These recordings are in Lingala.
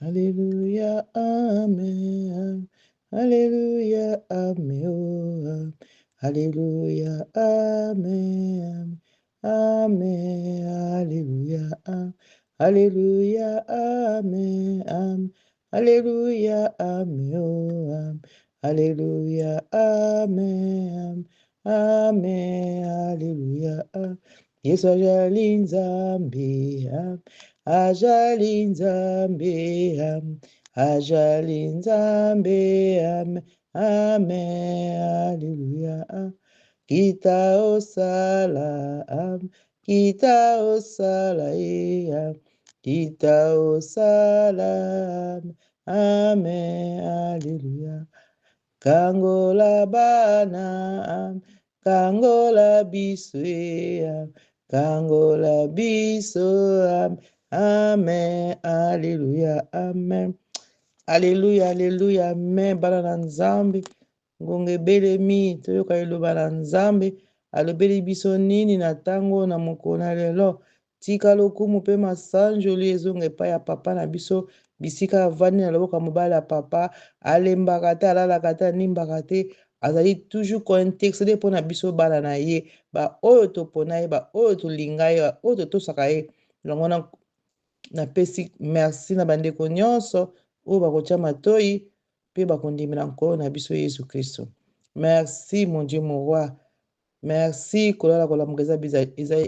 Alléluia, Amen. Alléluia, Amen. Alléluia, Amen. Amen. Alléluia, Amen. Alléluia, Amen. Alléluia, Amen. Alléluia, Amen. Amen. Alléluia, Amen. Yesu ajali Nzambe. Ajali Nzambe, ajali Nzambe, amen, alléluia. Kita osala, kita osala, kita osala, amen, alléluia. Kangola bana, kangola biso, kangola biso, amen, alléluia, amen. Alléluia, alléluia, amen. Bana na Nzambe, ngonga ebelemi, toyoka eloba na Nzambe, alobeli biso nini na ntango na mokolo na lelo. Tika lokumu mpe masanjoli ezonga epai ya papa na biso, bisika avandi na loboko ya mobali ya papa, alembaka te, alalaka te, animbaka te, azali toujours kointercede mpo na biso bana na ye, baoyo topona ye, baoyo tolinga ye, baoyo totosaka ye. Yango napesi merci na bandeko nyonso oyo bakotia matoi mpe bakondimela nkolo na biso yesu kristo. Merci mon Dieu mon roi, merci kolala kolamuka eza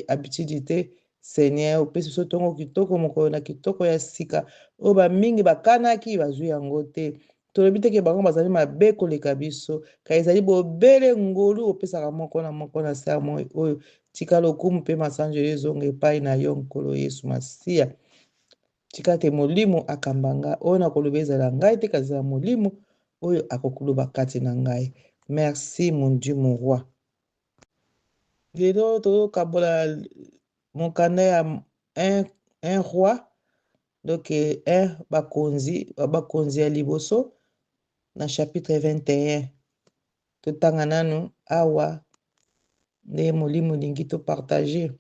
habitude te. Seigneur, opesi biso ntongo kitoko, mokolo na kitoko ya sika oyo bamingi bakanaki bazwi yango te. Tolobi teke bango bazali mabe koleka biso, ka ezali bobele ngolu opesaka moko na moko na sermo oyo. Tika lokumu mpe masanjelo ezonga epai na yo nkolo yesu masiya. Tika te molimo akambanga oyo na koloba ezala ngai te, kasi ezala molimo oyo akokoloba kati na ngai. Merci mon Dieu mon roi. Lelo tokabola mokanda ya un roi, donc un bakonzi ya liboso na chapitre 21. Totanga nanu awa nde molimo lingi topartage.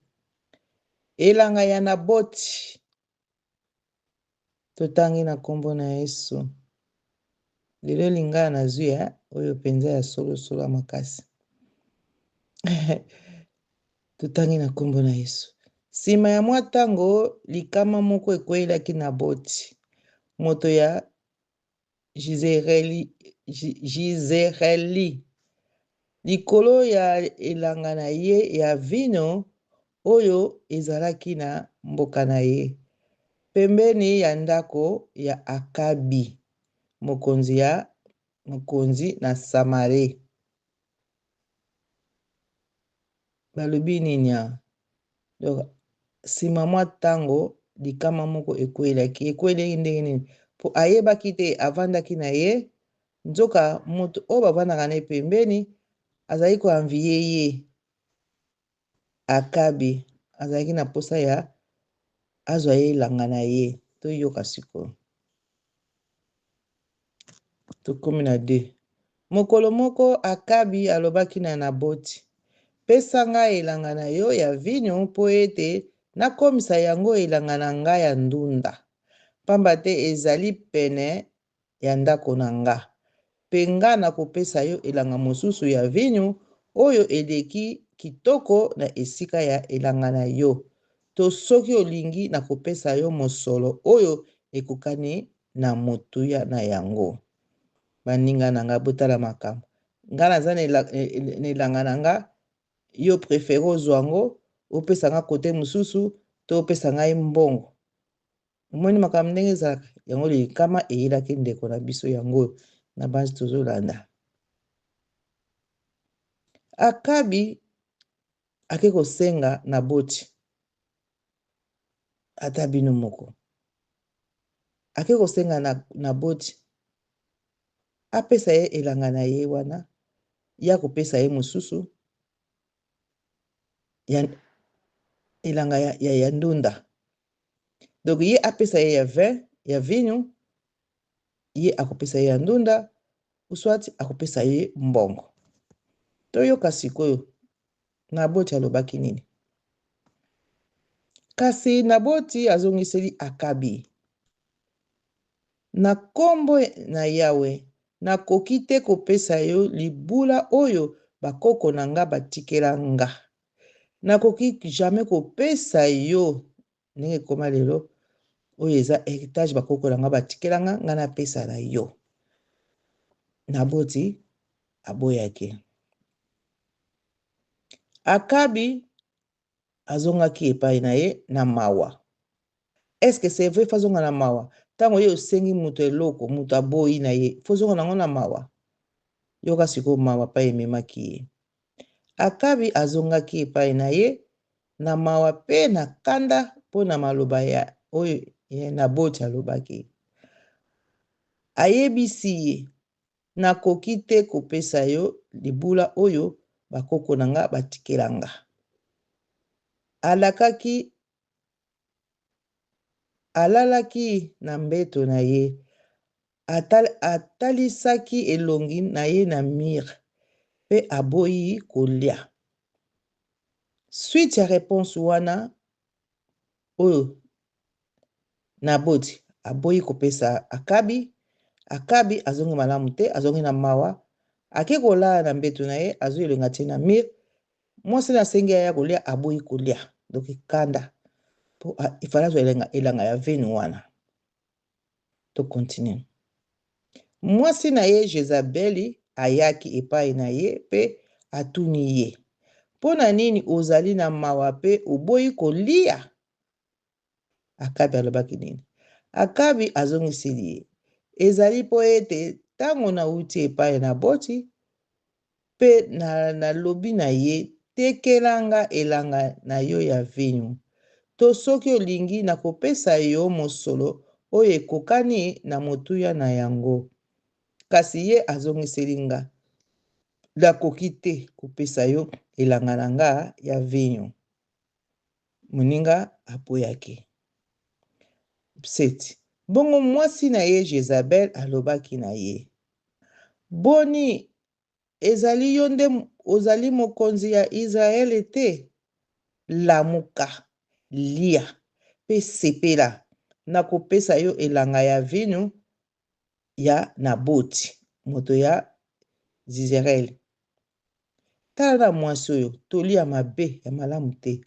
Elanga ya Naboti, totangi na kombo na Yesu. Lelo lingana nazwi oyo penza ya solo makasi. Totangi na kombo na Yesu. Sima ya mwa tango likama moko ekweyelaki Naboti, moto ya Jizereli, likolo ya elanga na ye ya vino oyo ezalaki na mboka na ye, pembeni ya ndako ya Akabi, mokonzi na Samare. Balobi nini? Donc sima mwa tango likama moko ekwelaki ndenge nini? Po ayebaki te avandaki na ye, nzoka moto oyo bavandaka na ye pembeni azali koanvie ye. Akabi azalaki na posa ya azwa ye elanga na ye. Toyoka sikoyo. Tokomi na 2. Mokolo moko Akabi alobaki na Naboti, pesa ngai elanga na yo ya vino mpo ete nakomisa yango elanga na ngai ya ndunda, pamba te ezali pene ya ndako na nga. Mpe nga nakopesa yo elanga mosusu ya vino oyo eleki kitoko na esika ya elanga na yo. To soki olingi nakopesa yo mosolo oyo ekokani na motuya na yango. Baninga na nga botala makambo. Nga naza na elanga na nga, yo prefere ozwa yango opesa nga kote mosusu to opesa ngai mbongo. Omoni makambo ndenge ezalaka. Yango likama eyelaki ndeko na biso yango na basi tozolanda. Akabi ake kosenga Naboti ata bino moko. Ake kosenga Naboti apesa ye elanga na ye wana, ya kopesa ye mosusu elanga ya ndunda. Donc ye apesa ye ya vino, ye akopesa ye ya ndunda, uswati akopesa ye mbongo. Toyoka sikoyo Naboti alobaki nini? Kasi Naboti azongiseli Akabi, na kombo na Yawe nakoki te kopesa yo libula oyo bakoko na nga batikela nga. Nakoki jamais kopesa yo ndenge koma lelo oyo eza héritage bakoko na nga batikela nga nga napesa na yo. Naboti aboyaki. Akabi azongaki epai na ye na mawa. Est-ce que c'est vrai fazonga na mawa? Tango ye osengi muto eloko, muto aboyi na ye, fazonga nango na mawa. Yoka siko mawa pa ememaki ye. Akabi azongaki epai na ye na mawa pe na kanda po na maloba ya oyo Naboti alobaki. Ayebisi ye nakoki te kopesa yo libula oyo bakoko na nga batikela nga. Alalaki na mbeto na ye, atalisaki elongi na ye na mire, pe aboyi kolia. Suite ya réponse wana, oyo Naboti aboyi kopesa Akabi, Akabi azongi malamu te, azongi na mawa, ake kolala na mbeto na ye, azo elonga te na mire, mwasi na sengi ya kolia, aboyi kolia, donc kanda. Ifala zo elanga ya venu wana. To continue. Mwasi na ye Jezabeli ayaki epai na ye pe atuni ye. Pona nini ozali na mawa pe oboyi kolia? Akabi alobaki nini? Akabi azongiseli ye. Ezali po ete tango na uti epai na Naboti pe na lobi na ye tekelanga elanga na yo ya venu. To soki olingi na kopesa yo mosolo oyo ekokani na motuya na yango. Kasi ye azongiseli nga. Nakoki te kopesa yo elanga na nga ya venu. Moninga aboyaki. 7. Bongo mwasi na ye Jezabel alobaki na ye. Boni, ezali yo nde ozali mokonzi ya Israele te? Lamuka, lia, pe sepela, na kopesa yo elanga ya vinu ya Naboti, moto ya Israel. Tala na mwasi oyo, tolia mabe ya malamu te.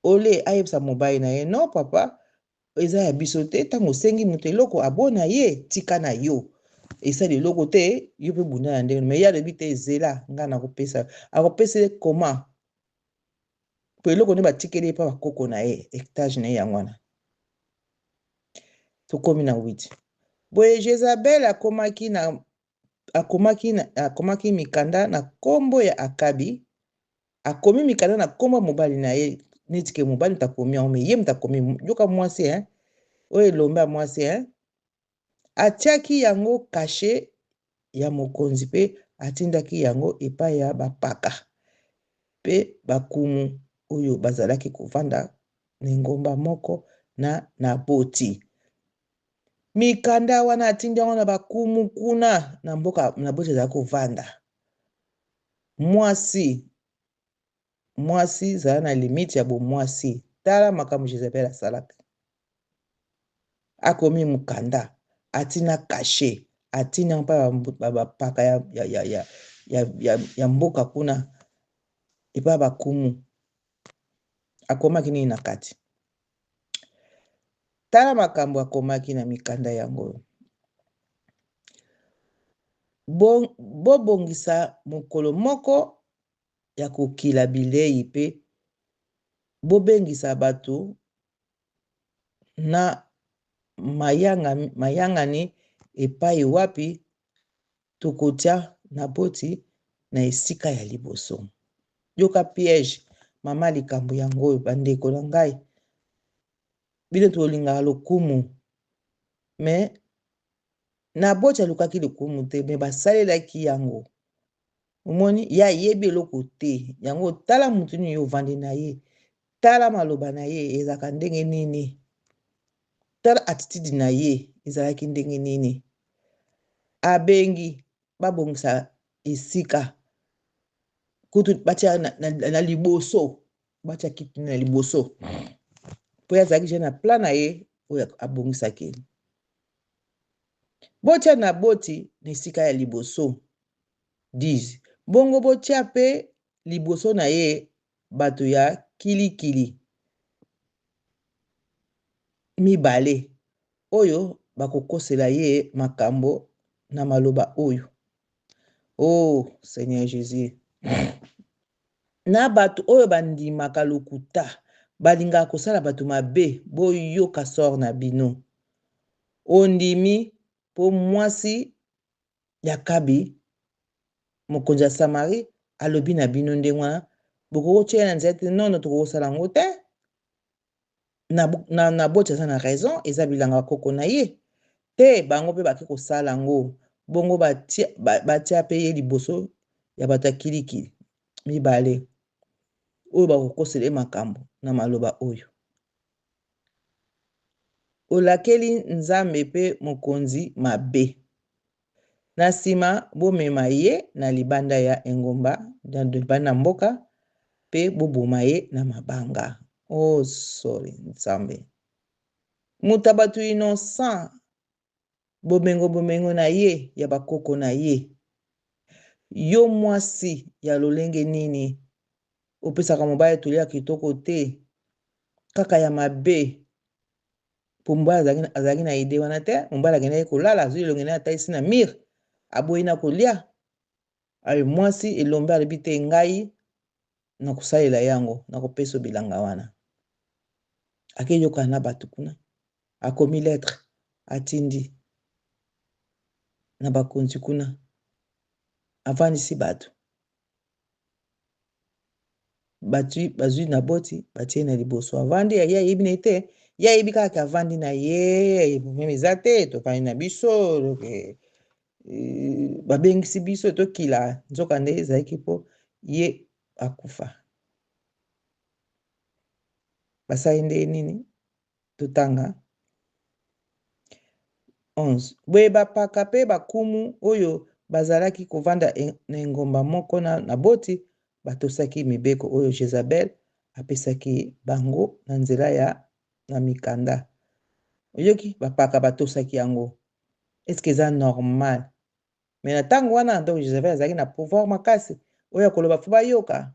Ole ayebisa mobali na ye, non papa, eza ya biso te, tango sengi moto eloko abona ye, tika na yo. Esali eloko te, yo pe bunda na ndenge, me ya lebi te ezela, nga na kopesa. Akopesa koma? Po eloko ne batikeli pa bakoko na ye, héritage na ye yangwana. Tokomi na 8. Boye Jezabel akomaki mikanda na kombo ya Akabi, akomi mikanda na kombo mobali na ye, netike mobali takomi yango, me ye mtakomi, yoka mwasi, oyo elombe mwasi, atiaki yango kashe ya mokonzi pe atindaki yango epai ya bapaka pe bakumu oyo bazalaki kovanda na ngomba moko na Naboti. Mikanda wana atindi yango na bakumu kuna na mboka Naboti azalaki kovanda. Mwasi zala na limite ya bomwasi. Tala makambo Jezabel asalaka. Akomi mukanda, atina kashe, atina mpa bapaka ya mboka kuna epa bakumu. Akomaki nini na kati? Tala makambo akomaki na mikanda yango. Bobongisa mokolo moko ya kokila bilei pe bobengisa bato na mayangani epai wapi tokotia Naboti na esika ya liboso. Yoka piège mama likambo yango oyo bandeko na ngai. Bino tolinga lokumu. Me Naboti alukaki lokumu te, me basalelaki yango. Omoni ya yebi eloko te. Yango tala mutu nini yo vandi na ye. Tala maloba na ye ezaka ndenge nini. Tala attitude na ye ezalaki ndenge nini. Abengi babongisa esika kutu batia na liboso, batia kiti na liboso po azalaki je na plan na ye oyo abongisaki. botia na boti na esika ya liboso 10 bongo botia pe liboso na ye bato ya kilikili mibale oyo bakokosela ye makambo na maloba oyo. Oh Seigneur Jésus, na bato oyo bandimaka lokuta balingaka kosala bato mabe boyoka sor na bino. Ondimi po mwasi ya Kabi mokonzi ya Samari alobi na bino ndenge wana bokokotia na nzela te nono tokosala yango te na boti aza na raison eza bilanga koko na ye te bango mpe bake kosala yango bongo batia pe ye liboso ya bato ya kilikili mibale oyo bakokosela ye makambo na maloba oyo. Olakeli nzambe pe mokonzi mabe. Na nsima bomema ye na libanda ya engomba na libanda mboka pe boboma ye na mabanga. Oh sorry nzambe. Muta bato innocent bomengo na ye ya bakoko na ye. Yo mwasi ya lolenge nini opesaka mobali tolia kitoko te kaka ya mabe po mobali azalaki na ide wana te mobali akendaki kolala azwi elongi na ataisi na mire aboyi na kolia ayo mwasi elombe alobi te ngai na kosalela yango na kopesa bilanga wana akeyokana na bato kuna akomi lettre atindi na bakonzi kuna avandisi bato bazwi na boti batie na liboso avandi ye ayebi na te ye ayebi kaka avandi na ye meme eza te tofandi na biso babengisi biso tokila nzoka nde ezalaki mpo ye akufa basali nde nini totanga 11 boye bapaka mpe bakumu oyo bazalaki kovanda na engomba moko na boti batosaki mibeko oyo Jezabel apesaki bango na nzela ya na mikanda. Oyoki bapaka batosaki yango eske eza normal me na ntango wana donc Jezabel azalaki na pouvoir makasi oyo koloba fo bayoka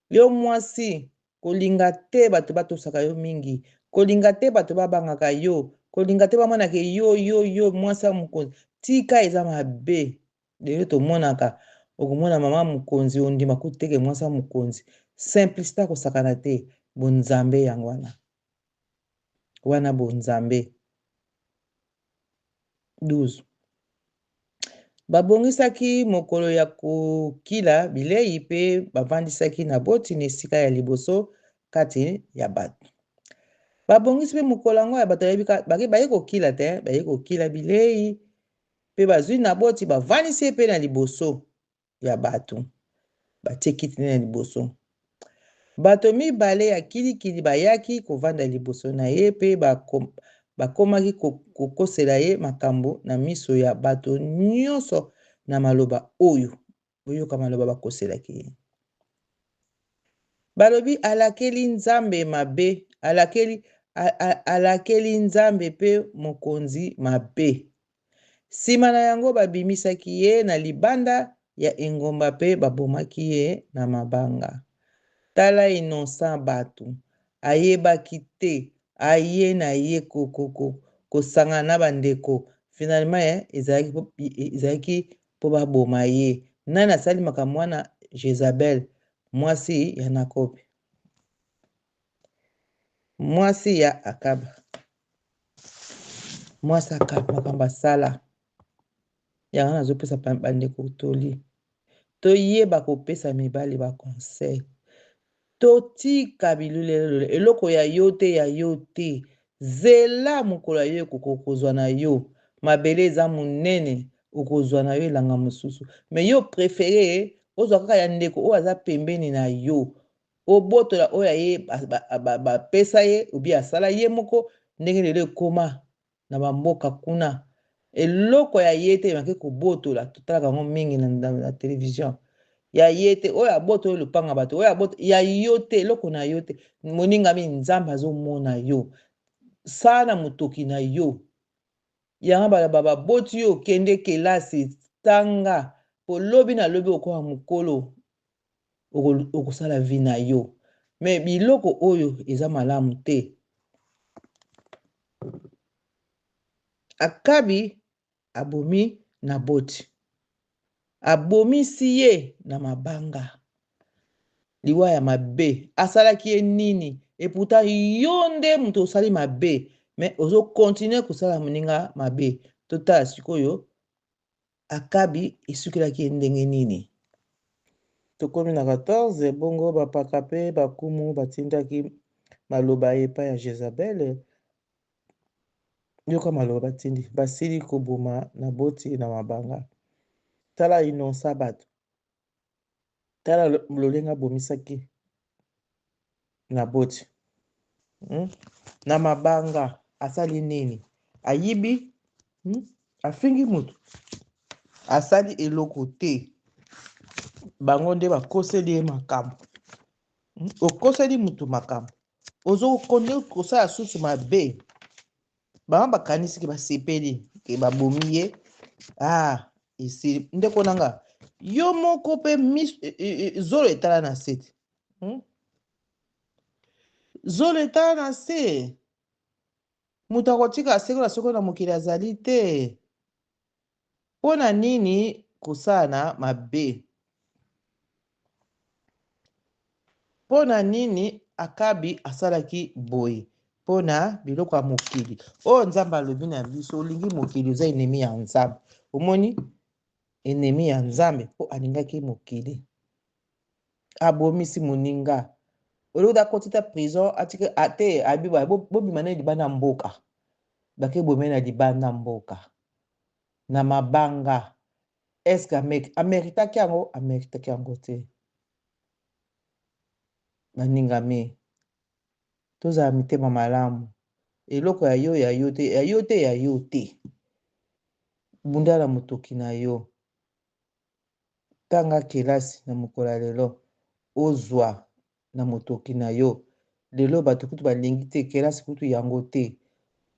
yo mwasi kolinga te bato batosaka yo mingi kolinga te bato babangaka yo kolinga te bamonaka yo mwasi ya mokonzi tika eza mabe lelo tomonaka okomona mama mokonzi ondima kuteke mwasi ya mokonzi simplicité akosakana te bonzambe yango wana bonzambe 12 babongisaki mokolo ya kokila bilei mpe bavandisaki na boti na esika ya liboso kati ya bato babongisi mpe mokolo yango ya bato baye kokila te baye kokila bilei mpe bazwi na boti bavandisi mpe na liboso ya bato batie kiti na liboso bato mibale ya kilikili bayaki kovanda liboso na ye mpe bakomaki kokosela ye makambo na miso ya bato nyonso na maloba oyo boyoka maloba bakoselaki ye balobi alakeli nzambe mabe alakeli nzambe mpe mokonzi mabe. Nsima na yango babimisaki ye na libanda ya engomba mpe babomaki ye na mabanga. Tala innocent bato ayebaki te aye na ye kosanga na bandeko finalement ezalaki mpo baboma ye nani asali makambo wana Jezabel mwasi ya Nakobe mwasi ya Akaba mwasi Akaba makambo asala yango nazopesa bandeko toli toyeba kopesa mibali baconseil totika bilulelo eloko ya yo te ya yo te zela mokolo ya yo ekokozwa na yo mabele eza monene okozwa na yo elanga mosusu me yo prefere ozwa kaka ya ndeko oyo aza pembeni na yo obotola oyo aye bapesa ye obi asala ye moko ndenge lelo ekoma na bamboka kuna eloko ya ye te emake kobotola totalaka yango mingi na television ya ye te oyo aboto oyo lopanga bato oyo aboto ya yo te eloko na yo te moningami nzambe azomona yo saa na motoki na yo yanga bala boti yo kende kelasi tanga po lobi na lobi okoa mukolo okosala vi na yo me biloko oyo eza malamu te. Akabi abomi Naboti, abomisi ye na mabanga liwa ya mabe, asalaki ye nini eputa yo nde moto osali mabe me ozo continue kosala moninga mabe. Totala sikoyo Akabi esukelaki ye ndenge nini. Tokomi na 14 bongo bapaka pe bakumu batindaki maloba epai ya Jezabel. Yoka maloba batindi basili koboma Naboti na mabanga. Tala inonsa bato, tala lolenga bomisaki Naboti na mabanga. Asali nini? Ayibi afingi mutu, asali eloko te. Bango nde bakoseli ye makambo. Okoseli mutu makambo, ozo konde kosala susu mabe, bango bakanisi ke basepeli ke babomi ye. Esi ndeko nanga yo moko pe zolo etala na sete. Zolo etala na se. Mutu akotika asekola soko na mokili azali te. Pona nini kosala mabe? Pona nini Akabi asalaki boye? Pona biloko ya mokili. Nzambe alobi na biso olingi mokili oza enemi ya Nzambe. Omoni enemi ya Nzambe po alingaki mokili. Abomisi moninga. Oloda kotita prison atike ate abiba bobima na libanda mboka. Bake bomena libanda mboka. Na mabanga. Eske ameritaki yango? Ameritaki yango te. Baningami. Tozala mitema malamu. Eloko ya yo te, ya yo te. Bundala motoki na yo. Tanga kelasi na mokola lelo. Ozwa na motoki na yo. Lelo bato kutu balingi te kelasi kutu yango te.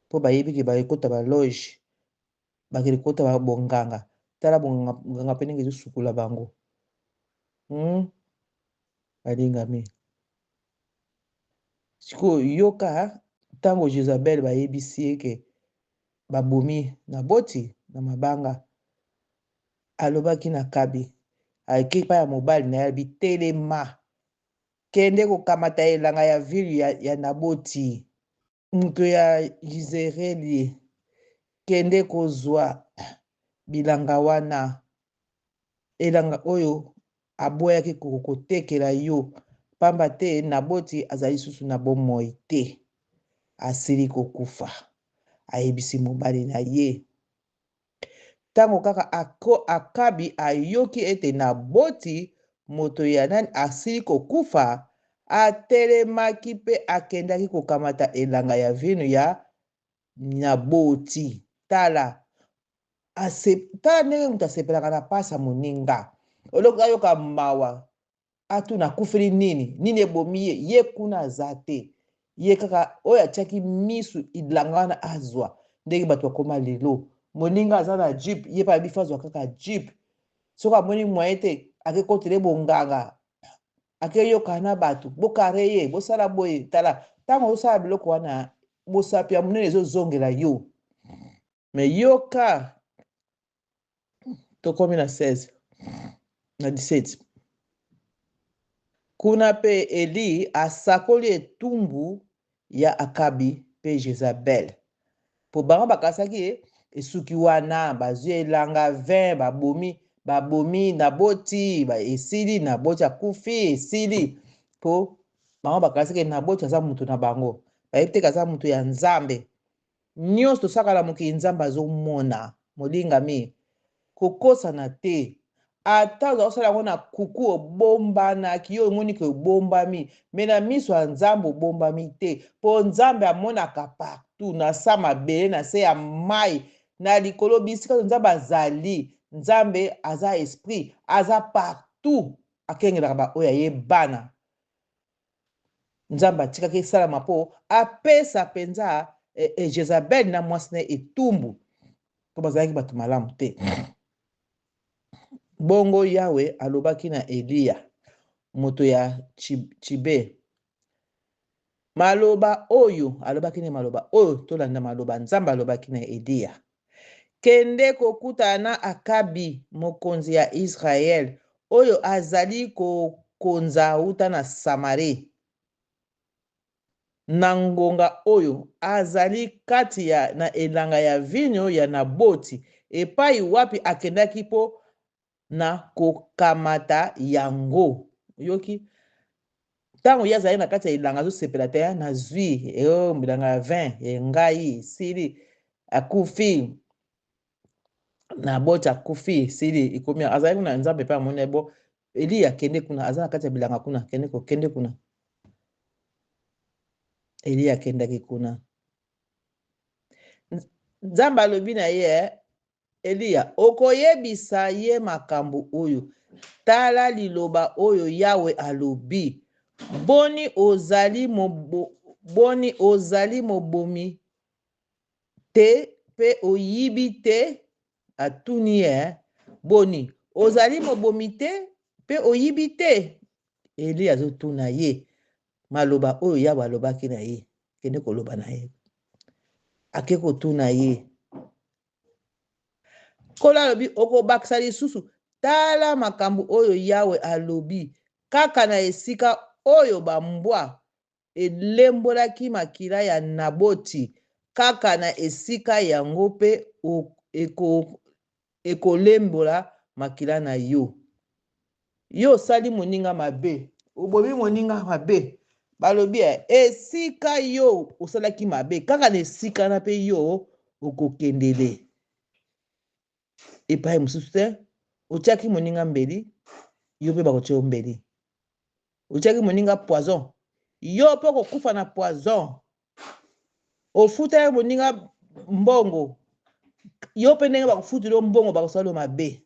Po bayebiki bayekota baloge. Bakekota babonganga. Tala bonganga penenge zo sukula bango. Balingami. Siko yoka tango Jezabel bayebisi eke babomi Naboti na mabanga. Alobaki na Akabi. Akepa ya mobali na yabi telema. Kende kokamata elanga ya vile ya Naboti. Muto ya Jizereli. Kende kozwa bilanga wana. Elanga oyo aboyaki kotekela yo. Pamba te Naboti azali susu na bomoi te. Asili kokufa. Ayebisi mobali na ye. Tango kaka Akabi ayoki ete Naboti moto ya nani asili kokufa, atelemaki pe akendaki kokamata elanga ya vino ya Naboti. Tala ndenge mutu asepelaka na pasa moninga. Oloko ayoka mawa atuna kufeli nini ebomi ye kuna aza te. Ye kaka oyo atiaki misu ilanga wana azwa. Ndenge bato bakoma lelo moninga aza na jeep, ye pa bifa azwa kaka jeep. Soko amoni mwaye te akekotele bonganga, akeyoka na bato bokare ye bosala boye. Tala ntango osala biloko wana bosapi ya monene ezozongela yo. Me yoka tokomi na 16 na 17. Kuna pe Eli asakoli etumbu ya Akabi pe Jezabel. Po bango bakasaki esuki wana bazwi elanga 20 babomi Naboti esili Naboti akufi esili. Po bango bakasaki Naboti aza mutu na bango. Bayebiteka aza mutu ya Nzambe. Nyonso tosakala mokili Nzambe azomona. Molingami kokosana te. Ata ozosala yango na kuku obombanaki yo omoni ke obombami me na miso ya Nzambe obombami te. Po Nzambe amonaka partout na sa mabele na se ya mai na likolo bisika Nzambe azali. Nzambe aza esprit aza partout akengelaka ba oyo ayebana. Nzambe atikaki esalama po apesa penza Jezabel na mwasi na etumbu. po bazalaki bato malamu te. Bongo Yawe alobaki na Eliya moto ya Chibe maloba oyo, alobaki ne maloba oyo tolanda maloba Nzambe alobaki na Eliya: kende kokutana na Akabi mokonzi ya Israel oyo azali kokonza uta na Samari na ngonga oyo azali kati na elanga ya vino ya Naboti epai wapi akendaki po na kokamata yango. Yoki ntango ye azali na kati ya elanga azosepela te na zwi bilanga ya vin ngai sili akufi Naboti akufi sili ikomi azali kuna Nzambe mpe amoni bo Eliya akende kuna aza na kati ya bilanga kuna kende kuna. Eliya akendaki kuna. Nzambe alobi na ye Eliya okoyebisa ye makambo oyo, tala liloba oyo Yawe alobi: boni ozali mobomi te pe oyibi te. Atuni ye boni ozali mobomi te pe oyibi te. Eliya azotuna ye maloba oyo Yawe alobaki na ye kende koloba na ye. Ake kotuna ye Nkolo alobi okobakisa lisusu, tala makambo oyo Yawe alobi: kaka na esika oyo bambwa elembolaki makila ya Naboti, kaka na esika yango mpe ekolembola makila na yo. Yo osali moninga mabe, obomi moninga mabe. Balobi esika yo osalaki mabe, kaka na esika na mpe yo okokendele. Epai mosusu te, otiaki moninga mbeli, yo mpe bakotia yo mbeli. Otiaki moninga poison, yo mpe okokufa na poison. Ofutaki moninga mbongo, yo mpe ndenge bakofutela yo mbongo bakosala yo mabe.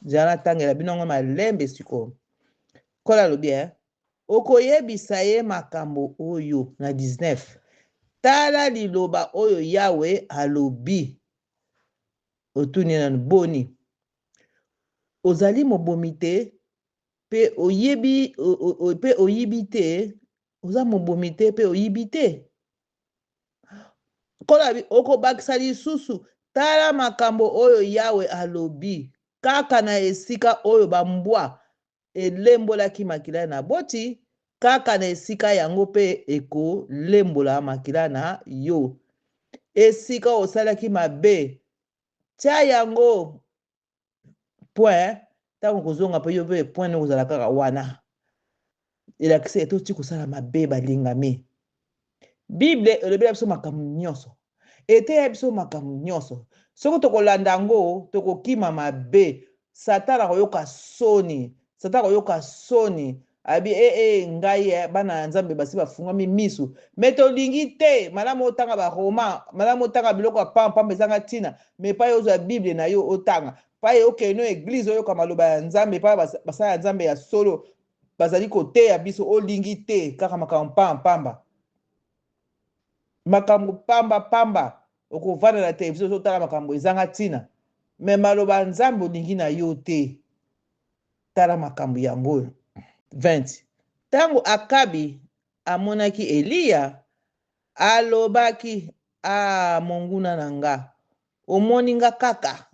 Nzela natangela bino malembe sikoyo. Kola alobi okoyebisa ye makambo oyo na 19. Tala liloba oyo Yawe alobi. Otuni na boni ozali mobomi te pe oyibi te. Oza mobomi te pe oyibi te. Kola okobakisa lisusu, tala makambo oyo Yawe alobi: kaka na esika oyo bambwa elembolaki makila ya Naboti, kaka na esika yango mpe ekolembola makila na yo. Esika osalaki mabe, tia yango point, ntango kozonga mpe yo mpe point kozala kaka wana. Elakisi etoti kosala mabe balingami. Bible elobela biso makambo nyonso, eteya biso makambo nyonso. Soki tokolanda yango tokokima mabe, Satana koyoka soni. Satana koyoka soni. Abi ngai bana ya Nzambe basi bafungami misu. Me tolingi te, malamu otanga ba Roma, malamu otanga biloko ya pamba ezanga ntina, me pa ozwa Bible na yo otanga. Pa okeno eglise oyoka maloba ya Nzambe, pa basala ya Nzambe ya solo bazali koteya biso, olingi te kaka makambo pamba. Makambo pamba okovanda na televizio otala makambo ezanga ntina, me maloba ya Nzambe olingi na yo te. Tala makambo yango. 20. Tango Akabi amonaki Eliya, alobaki: monguna na nga, omoni nga kaka.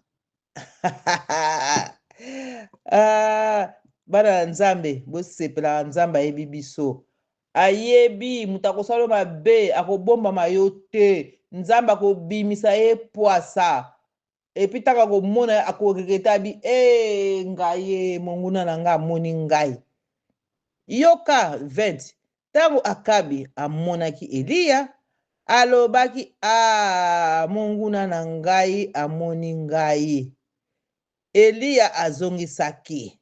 Bana ya Nzambe bosepela Nzambe ayebi biso. Ayebi mutu akosala mabe akobombama yo te. Nzambe akobimisa ye poasa. Epi taka komona akoregrete abi ngai monguna na nga amoni ngai. Yoka 20. Tango Akabi amonaki Eliya, alobaki: monguna na ngai amoni ngai. Eliya azongisaki: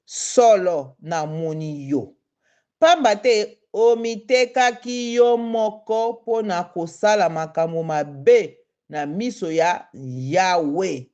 solo namoni yo, pamba te omitekaki yo moko mpo na kosala makambo mabe na miso ya Yawe.